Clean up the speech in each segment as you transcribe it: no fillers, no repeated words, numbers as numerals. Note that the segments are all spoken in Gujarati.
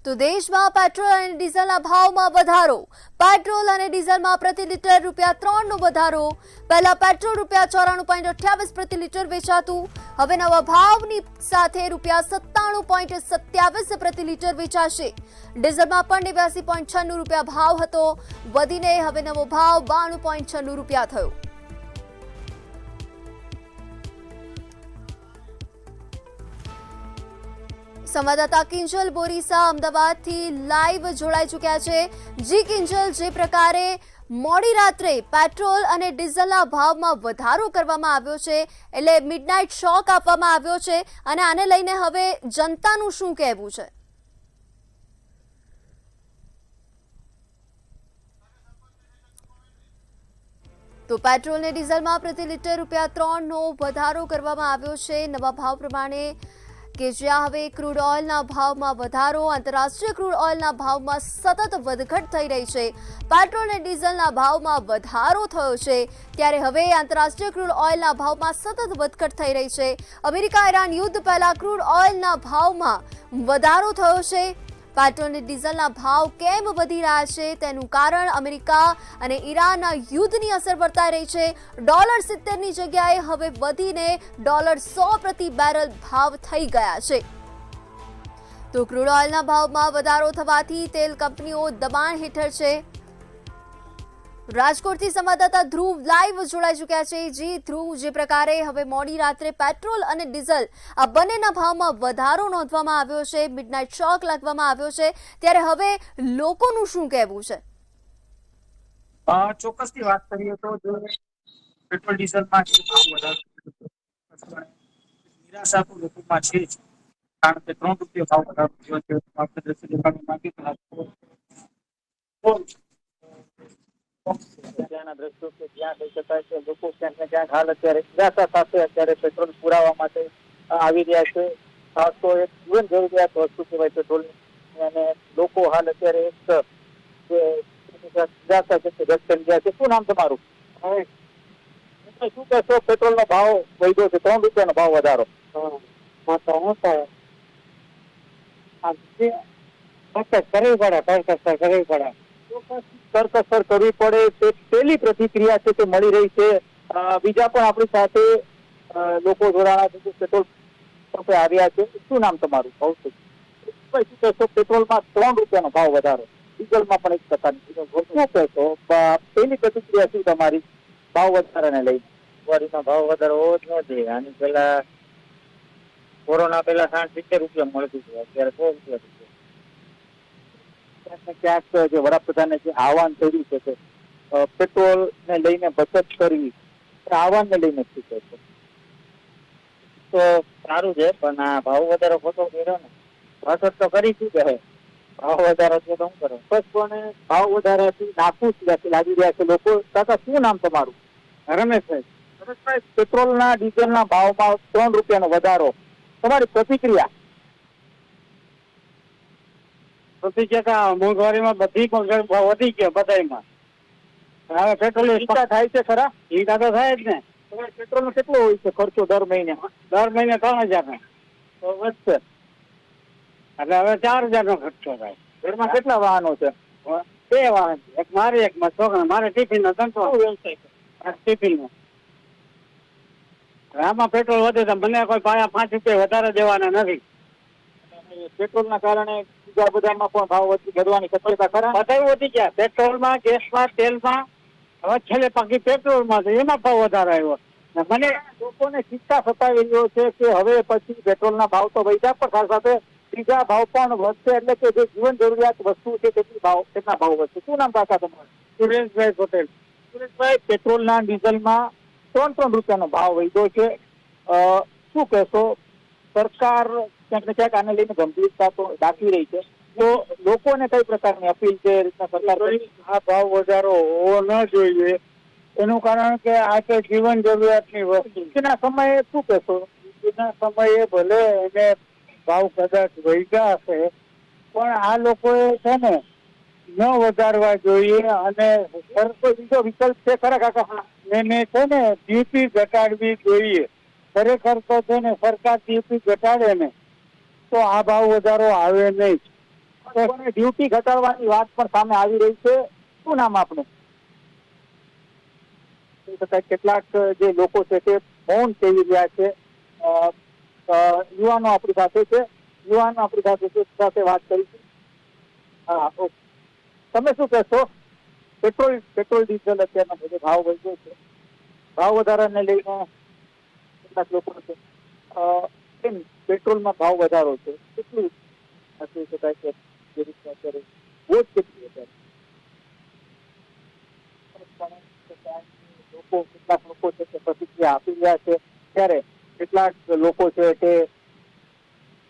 તો દેશમાં પેટ્રોલ અને ડીઝલના ભાવમાં વધારો. પેટ્રોલ અને ડીઝલમાં પ્રતિ લિટર ₹3નો વધારો. પહેલા પેટ્રોલ ₹94.28 પ્રતિ લિટર વેચાતું, હવે નવા ભાવની સાથે ₹97.27 પ્રતિ લિટર વેચાશે. ડીઝલમાં પણ ₹89.96 ભાવ હતો, વધીને હવે નવો ભાવ ₹92.96 થયો. સંવાદદાતા કિંજલ બોરીસા અમદાવાદથી લાઈવ જોડાઈ ચૂક્યા છે. જી કિંજલ, જે પ્રકારે મોડી રાત્રે પેટ્રોલ અને ડીઝલના ભાવમાં વધારો કરવામાં આવ્યો છે, એટલે મિડનાઇટ શોક આપવામાં આવ્યો છે, અને આને લઈને હવે જનતાનું શું કહેવું છે? તો પેટ્રોલ અને ડીઝલમાં પ્રતિ લિટર ₹3નો વધારો કરવામાં આવ્યો છે નવા ભાવ પ્રમાણે, કે જ્યાં હવે ક્રૂડ ઓઇલના ભાવમાં વધારો. આંતરરાષ્ટ્રીય ક્રૂડ ઓઇલના ભાવમાં સતત વધઘટ થઈ રહી છે. પેટ્રોલ અને ડીઝલના ભાવમાં વધારો થયો છે, ત્યારે હવે આંતરરાષ્ટ્રીય ક્રૂડ ઓઇલના ભાવમાં સતત વધઘટ થઈ રહી છે. અમેરિકા ઈરાન યુદ્ધ પહેલા ક્રૂડ ઓઇલના ભાવમાં વધારો થયો છે. પેટ્રોલ અને ડીઝલના ભાવ કેમ વધી રહ્યા છે તેનું કારણ અમેરિકા અને ઈરાનના યુદ્ધની અસર વર્તાઈ રહી છે. $70ની જગ્યાએ હવે વધીને $100 પ્રતિ બેરલ ભાવ થઈ ગયા છે. તો ક્રૂડ ઓઇલના ભાવમાં વધારો થવાથી તેલ કંપનીઓ દબાણ હેઠળ છે. રાજકોટથી સંવાદદાતા ધ્રુવ લાઈવ જોડાઈ ચૂક્યા છે. જી ધ્રુવ, જે પ્રકારે હવે મોડી રાત્રે પેટ્રોલ અને ડીઝલ આ બંનેના ભાવમાં વધારો નોંધવામાં આવ્યો છે, મિડનાઇટ શોક લાગવામાં આવ્યો છે, ત્યારે હવે લોકોનું શું કહેવું છે? ચોક્કસથી વાત કરીએ તો જો પેટ્રોલ ડીઝલમાં જે ભાવ વધારો નિરાશા તો લોકોમાં છે જ, કારણ કે ₹3 ભાવ વધારો થયો છે. આપણે દ્રશ્ય દેખાડવા માંગીએ ત્યાંના દ્રશ્યો કે જ્યાં કહી શકાય કે લોકો ક્યાંક ને ક્યાંક હાલ અત્યારે નિરાશા સાથે અત્યારે પેટ્રોલ પુરાવા માટે આવી રહ્યા છે. ખાસ તો એક જીવન જરૂરિયાત વસ્તુ કહેવાય પેટ્રોલ, અને લોકો હાલ અત્યારે એક નિરાશા છે વ્યક્ત કરી રહ્યા છે. શું નામ તમારું? શું કહેશો, પેટ્રોલ નો ભાવ વધ્યો છે, ₹3નો ભાવ વધારો? કરકસર કરવી પડે તે પહેલી પ્રતિક્રિયા છે તે મળી રહી છે. બીજા પણ આપણી સાથે લોકો જોડાણા છે, પેટ્રોલ પંપે આવ્યા છે. શું નામ તમારું? શું કહેશો, પેટ્રોલમાં ₹3નો ભાવ વધારો, ડીઝલમાં પણ એક પ્રકારની શું કહેશો, પહેલી પ્રતિક્રિયા શું તમારી ભાવ વધારાને લઈને? મોંઘવારીનો ભાવ વધારો હોવો જ નથી. આની પેલા કોરોના પેલા ₹60-70 મળતું હતું, અત્યારે ₹100 ક્યાંક જે વડાપ્રધાને જે આહવાન કર્યું છે કે પેટ્રોલ ને લઈને બચત કરવી, આહવાન ને લઈને શું છે? તો સારું છે, પણ આ ભાવ વધારો ખોટો કર્યો ને. બચત તો કરી શું કહે, ભાવ વધારો છે તો શું કરો? સ્પષ્ટપણે ભાવ વધારાથી નાખુશ લાગી રહ્યા છે લોકો. કાકા, શું નામ તમારું? રમેશભાઈ, રમેશભાઈ, પેટ્રોલના ડીઝલના ભાવમાં ₹3નો વધારો, તમારી પ્રતિક્રિયા? પ્રતિક્રિયા મોંઘવારીમાં બધી વધી ગયો બધામાં. હવે પેટ્રોલ ઈચ્છા થાય છે ખરા? ઈચ્છા તો થાય જ ને. પેટ્રોલ નો કેટલો હોય છે ખર્ચો દર મહિને? દર મહિને 3000 તો વધશે એટલે હવે 4000 ખર્ચો થાય. ઘરમાં કેટલા વાહનો છે? 2 વાહન, એક મારે એક મારા છોકરા. મારે ટિફિન નો ધંધો, વ્યવસાય ટિફિન નો. આમાં પેટ્રોલ વધે તો મને કોઈ ₹5 વધારે દેવાના નથી. પેટ્રોલ ના કારણે બીજા બધામાં પણ ભાવ વધવાની શક્યતા ખરા? બધા વધી ગયા, પેટ્રોલમાં, ગેસમાં, તેલમાં. હવે છેલ્લે બાકી પેટ્રોલમાં છે, એમાં ભાવ વધારે આવ્યો. મને લોકોને ચિંતા સતાવી રહ્યો છે કે હવે પછી પેટ્રોલના ભાવ તો વધ્યા, પણ સાથે સાથે બીજા ભાવ પણ વધશે, એટલે કે જે જીવન જરૂરિયાત વસ્તુ છે તેના ભાવ વધશે. શું નામ કાકા તમારું? સુરેશભાઈ પટેલ. સુરેશભાઈ, પેટ્રોલના ડીઝલમાં ₹3 ભાવ વધ્યો છે. શું કહેશો, સરકાર ક્યાંક ને ક્યાંક આને લઈને ગંભીરતા તો દાખવી રહી છે, તો લોકોને કઈ પ્રકારની અપીલ છે? સરકાર આ ભાવ વધારો હોવો ન જોઈએ, એનું કારણ કે આ તો જીવન જરૂરિયાતની વસ્તુ. એના સમયે શું કહેશો? એના સમયે ભલે એને ભાવ કદાચ વધ્યા હશે, પણ આ લોકોએ છે ને ન વધારવા જોઈએ. અને બીજો વિકલ્પ છે ખરા કાકા? એને છે ને ડ્યુટી ઘટાડવી જોઈએ. ખરેખર તો છે ને સરકાર ડ્યુટી ઘટાડે ને તો આ ભાવ વધારો આવે નહીં. ડ્યુટી ઘટાડવાની વાત પણ સામે આવી રહી છે. શું નામ આપનું? કેટલાક જે લોકો છે તે મૌન સેવી રહ્યા છે. યુવાનો આપણી સાથે છે. સાથે વાત કરીશું. હા, ઓકે. તમે શું કહેશો? પેટ્રોલ ડીઝલ અત્યારના બધે ભાવ વધ્યો છે. ભાવ વધારાને લઈને કેટલાક લોકો છે કેમ પેટ્રોલમાં ભાવ વધારો છે, કેટલું કહી શકાય કે જે રીતે અત્યારે બોજ કેટલી વધારે કેટલાક લોકો છે તે પ્રતિક્રિયા આપી રહ્યા છે, ત્યારે કેટલાક લોકો છે તે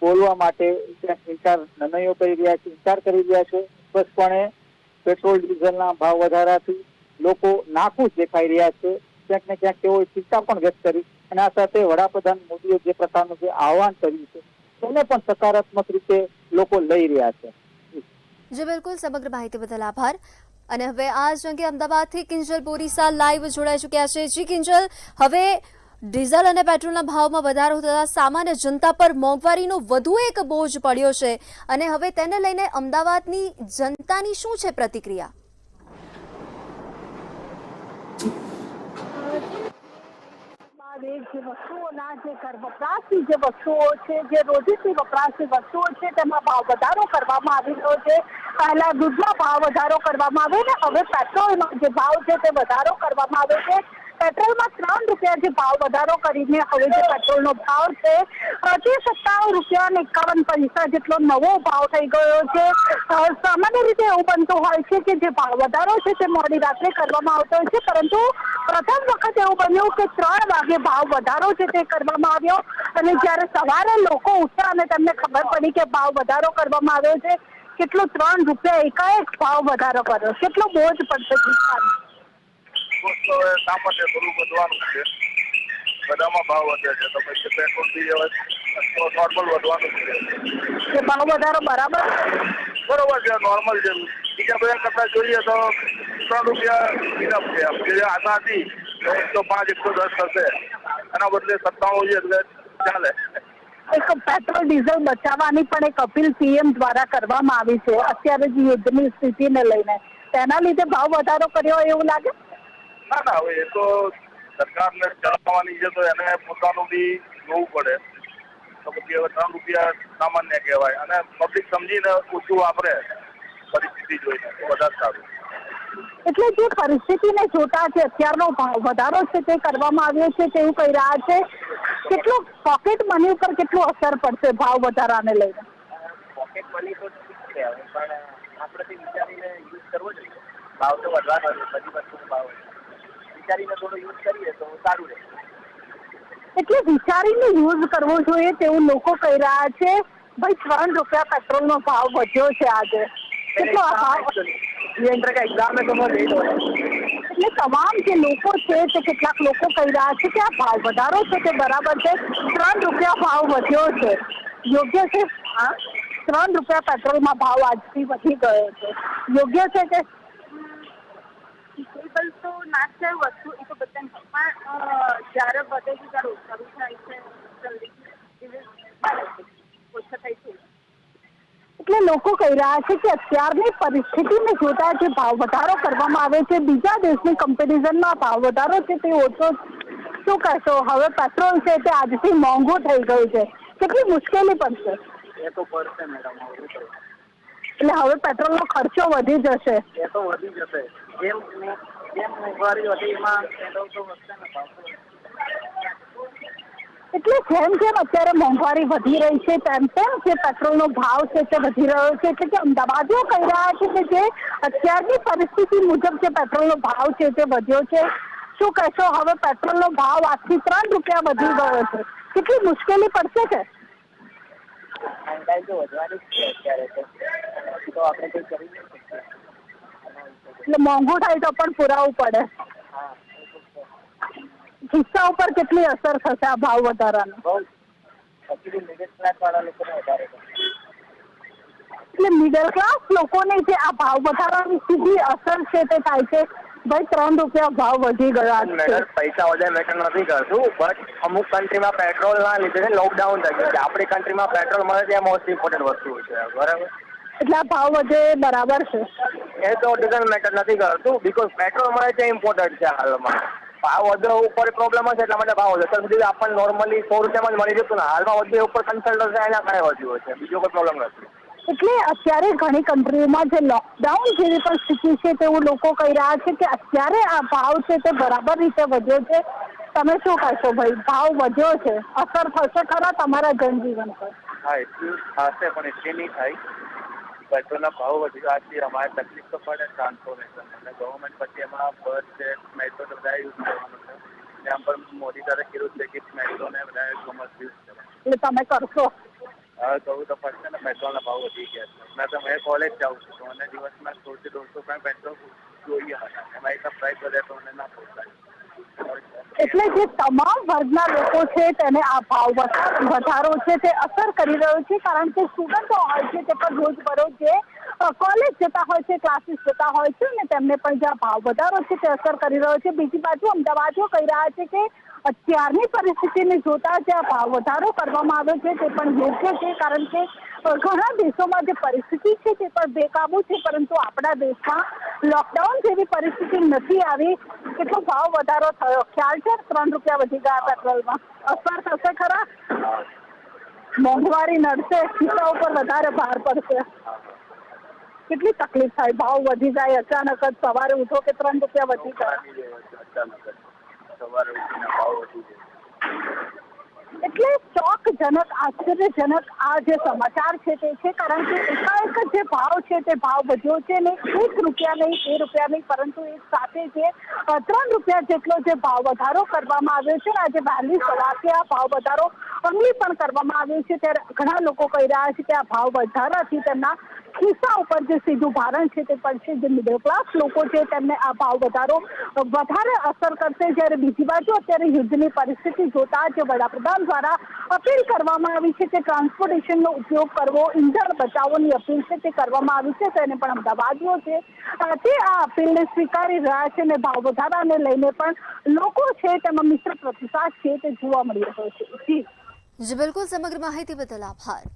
બોલવા માટે નિર્ણયો કરી રહ્યા છે, ઇનકાર કરી રહ્યા છે. સ્પષ્ટપણે પેટ્રોલ ડીઝલના ભાવ વધારાથી લોકો નાખુશ દેખાઈ રહ્યા છે. ક્યાંક ને ક્યાંક તેઓએ ચિંતા પણ વ્યક્ત કરી અને આ સાથે વડાપ્રધાન મોદીએ જે પ્રકારનું જે આહવાન કર્યું છે તેને પણ સકારાત્મક રીતે લોકો લઈ રહ્યા છે. જી બિલકુલ, સમગ્ર માહિતી બદલ આભાર. અને હવે આ જ અંગે અમદાવાદથી કિંજલ બોરીસા લાઈવ જોડાઈ ચૂક્યા છે. જી કિંજલ, હવે ડીઝલ અને પેટ્રોલના ભાવમાં વધારો થતા સામાન્ય જનતા પર મોંઘવારીનો વધુ એક બોજ પડ્યો છે અને હવે તેને લઈને અમદાવાદની જનતાની શું છે પ્રતિક્રિયા? જે વસ્તુઓના જે ઘર વપરાશની જે વસ્તુઓ છે, જે રોજિંદી વપરાશની વસ્તુઓ છે, તેમાં ભાવ વધારો કરવામાં આવી રહ્યો છે. પહેલા દૂધમાં ભાવ વધારો કરવામાં આવ્યો ને હવે પેટ્રોલમાં જે ભાવ છે તે વધારો કરવામાં આવ્યો છે. પેટ્રોલમાં 3 રૂપિયા જે ભાવ વધારો કરીને હવે જે પેટ્રોલનો ભાવ છે પ્રતિ 57 રૂપિયા અને 51 પૈસા જેટલો નવો ભાવ થઈ ગયો છે. સામાન્ય રીતે એવું બનતું હોય છે કે જે ભાવ વધારો છે તે મોડી રાત્રે કરવામાં આવતો હોય છે, પરંતુ પ્રથમ વખત એવું બન્યું કે 3 વાગે ભાવ વધારો છે તે કરવામાં આવ્યો અને જ્યારે સવારે લોકો ઉઠ્યા અને તેમને ખબર પડી કે ભાવ વધારો કરવામાં આવ્યો છે, કેટલો 3 રૂપિયા એકાએક ભાવ વધારો કર્યો, કેટલો બોજ પડશે કિસાન? સામાન્ય થોડું વધવાનું છે, બધામાં ભાવ વધે છે તો પછી પેટ્રોલ ડીઝલ નોર્મલ વધવાનું છે. એ ભાવ વધારો બરાબર છે, નોર્મલ છે. બીજા બધા કરતા જોઈએ તો 3 રૂપિયા ઇનફ છે. જે આશા હતી 105 110 થશે એના બદલે 97 છે એટલે ચાલે. એક પેટ્રોલ ડીઝલ બચાવવાની પણ એક અપીલ સીએમ દ્વારા કરવામાં આવી છે અત્યારે જે યુદ્ધની સ્થિતિને લઈને, તેના લીધે ભાવ વધારો કર્યો એવું લાગે? ના, હવે એ તો સરકારને ચલાવવાની છે તો એને પોતાનું બી જોવું પડે. તો પછી હવે 3 રૂપિયા સામાન્ય કહેવાય અને પબ્લિક સમજીને ઓછું વાપરે પરિસ્થિતિ જોઈને વધારે સારું. એટલે જે પરિસ્થિતિને જોતા જે અત્યારનો ભાવ વધારો છે તે કરવામાં આવ્યો છે તેવું કહી રહ્યા છે. કેટલું પોકેટ મની ઉપર કેટલું અસર પડશે ભાવ વધારાને લઈને? પોકેટ મની તો ઠીક છે હવે, પણ આપણેથી વિચારીને યુઝ કરવો જોઈએ. ભાવ તો વધવાનો છે, બધી વસ્તુનો ભાવ વિચારીને થોડો યુઝ કરીએ તો સારું રહે. એટલે વિચારીને યુઝ કરવો જોઈએ તેવું લોકો કહી રહ્યા છે. ભાઈ 3 રૂપિયા પેટ્રોલનો ભાવ વધ્યો છે આજે, કેટલો આ ભાવ? એક્ઝામ તો લેટ હોય એટલે તમામ જે લોકો છે તે કેટલાક લોકો કહી રહ્યા છે કે આ ભાવ વધારો છે તે બરાબર છે. 3 રૂપિયા ભાવ વધ્યો છે, યોગ્ય છે? 3 રૂપિયા પેટ્રોલમાં ભાવ આજથી વધી ગયો છે, યોગ્ય છે કે? ટેબલ તો નાસ્તા વસ્તુ એ તો બધાને પણ જ્યારે વધે છે ત્યારે ઓછાનું થાય છે, જલ્દી ઓછા થાય છે. એટલે લોકો કહી રહ્યા છે કે અત્યારની પરિસ્થિતિને જોતા જે ભાવ વધારો કરવામાં આવે છે બીજા દેશની કમ્પેરિઝનમાં ભાવ વધારો છે તે ઓછો. શું કહેશો? હવે પેટ્રોલ છે તે આજથી મોંઘું થઈ ગયું છે, કેટલી મુશ્કેલી પડશે? એ તો પડશે મેડમ. એટલે હવે પેટ્રોલનો ખર્ચો વધી જશે. એ તો વધી જશે. જેમ મોંઘવારી વધી એમાં પેટ્રોલ તો વધશે ને ભાવ. એટલે જેમ જેમ અત્યારે મોંઘવારી વધી રહી છે તેમ તેમ જે પેટ્રોલનો ભાવ છે તે વધી રહ્યો છે. એટલે કે અમદાવાદીઓ કહી રહ્યા છે કે જે અત્યારની પરિસ્થિતિ મુજબ જે પેટ્રોલનો ભાવ છે તે વધ્યો છે. શું કહેશો? હવે પેટ્રોલનો ભાવ આજથી 3 રૂપિયા વધી ગયો છે, કેટલી મુશ્કેલી પડશે છે? મહેંગાઈ તો વધવાની જ છે અત્યારે તો આપણે કંઈ કરી નહીં શકીએ. એટલે મોંઘું થાય તો પણ પુરાવું પડે. ખિસ્સા ઉપર કેટલી અસર થશે આ ભાવ વધારાનો? બહુ એકચ્યુઅલી મિડલ ક્લાસ વાળા લોકોને વધારે એટલે મિડલ ક્લાસ લોકોને જે આ ભાવ વધારાની સીધી અસર છે તે થાય છે. ભાઈ 3 રૂપિયા ભાવ વધી ગયા છે. પૈસા વધારે મેટર નથી કરતું, બટ અમુક કન્ટ્રીમાં પેટ્રોલ ના લીધે લોકડાઉન થઈ ગયું છે. આપણી કન્ટ્રીમાં પેટ્રોલ મળે ત્યાં મોસ્ટ ઇમ્પોર્ટન્ટ વસ્તુ છે, બરાબર? એટલે આ ભાવ વધે બરાબર છે? એ તો ડઝન્ટ મેટર નથી કરતું, બીકોઝ પેટ્રોલ મળે છે ઇમ્પોર્ટન્ટ છે હાલમાં. ભાવ વધે ઉપર પ્રોબ્લેમ હશે એટલા માટે ભાવ વધે. અત્યાર સુધી આપણને નોર્મલી 100 રૂપિયામાં જ મળી જતું ને, હાલમાં વધે ઉપર કન્સલ્ટ છે એના કારણે વધ્યું છે, બીજો કોઈ પ્રોબ્લેમ નથી. એટલે અત્યારે ઘણી કન્ટ્રીઓમાં જે લોકડાઉન જેવી પણ સ્થિતિ છે તેવું લોકો કહી રહ્યા છે કે અત્યારે આ ભાવ છે તે બરાબર રીતે વધ્યો છે. તમે શું કહેશો ભાઈ, ભાવ વધ્યો છે, અસર થશે ખરા તમારા જનજીવન પર? હા, એટલું થશે પણ એટલી નહીં થાય. પેટ્રોલના ભાવ વધી જવાથી અમારે તકલીફ તો પડે ટ્રાન્સપોર્ટેશન, અને ગવર્મેન્ટ પછી એમાં બસ છે, મેટ્રો તો બધા યુઝ કરવાનું છે. ત્યાં પર મોદી સાથે કીધું છે કે મેટ્રોને બધા કોમર્સ યુઝ કરે. એટલે તમે કરશો? હવે કહું તો પડશે ને, પેટ્રોલના ભાવ વધી ગયા છે. મેં તો મેં કોલેજ જાઉં છું તો મને દિવસમાં 100 થી 150 રૂપિયા પેટ્રોલ જોઈએ હતા. એમાં એટલા પ્રાઇસ વધે તો મને ના પોસાય. એટલે જે તમામ વર્ગના લોકો છે તેને આ ભાવ વધારો છે તે અસર કરી રહ્યો છે, કારણ કે સ્ટુડન્ટો હોય છે તે પણ રોજબરોજ જે કોલેજ જતા હોય છે, ક્લાસીસ જતા હોય છે, ને તેમને પણ જે આ ભાવ વધારો છે તે અસર કરી રહ્યો છે. બીજી બાજુ અમદાવાદીઓ કહી રહ્યા છે કે અત્યારની પરિસ્થિતિને જોતા જે આ ભાવ વધારો કરવામાં આવ્યો છે તે પણ યોગ્ય છે, કારણ કે ઘણા દેશોમાં જે પરિસ્થિતિ છે તે પણ બેકાબુ છે, પરંતુ આપણા દેશમાં લોકડાઉન જેવી પરિસ્થિતિ નથી આવી. કેટલો ભાવ વધારો થયો ખ્યાલ છે? 3 રૂપિયા વધી ગયા પેટ્રોલમાં. અસર થશે ખરા? મોંઘવારી નડશે, ખિસ્સા ઉપર વધારે ભાર પડશે. કેટલી તકલીફ થાય, ભાવ વધી જાય અચાનક જ, સવારે ઉઠો કે 3 રૂપિયા વધી ગયા. અચાનક સવારે ઉઠીને ભાવ વધી જાય. એટલે ચોકજનક, આશ્ચર્યજનક આ જે સમાચાર છે તે છે, કારણ કે એકાએક જે ભાવ છે તે ભાવ વધ્યો છે ને 1 રૂપિયા નહીં, 2 રૂપિયા નહીં, પરંતુ એક સાથે જે 3 રૂપિયા જેટલો જે ભાવ વધારો કરવામાં આવ્યો છે ને આજે વહેલી સવારથી આ ભાવ વધારો અમલી પણ કરવામાં આવ્યો છે. ત્યારે ઘણા લોકો કહી રહ્યા છે કે આ ભાવ વધારાથી તેમના ખિસ્સા ઉપર જે સીધું ભારણ છે તે પડશે. જે મિડલ ક્લાસ લોકો છે તેમને આ ભાવ વધારો વધારે અસર કરશે. જ્યારે બીજી બાજુ અત્યારે યુદ્ધની પરિસ્થિતિ જોતા જે વડાપ્રધાન દ્વારા અપીલ કરવામાં આવી છે કે ટ્રાન્સપોર્ટેશનનો ઉપયોગ કરવો, ઇંધણ બચાવોની અપીલ છે તે કરવામાં આવી છે, તેને પણ અમદાવાદીઓ છે તે આ અપીલને સ્વીકારી રહ્યા છે, અને ભાવ વધારાને લઈને પણ લોકો છે તેમાં મિશ્ર પ્રતિસાદ છે તે જોવા મળી રહ્યો છે. જી બિલકુલ, સમગ્ર માહિતી બદલ આભાર.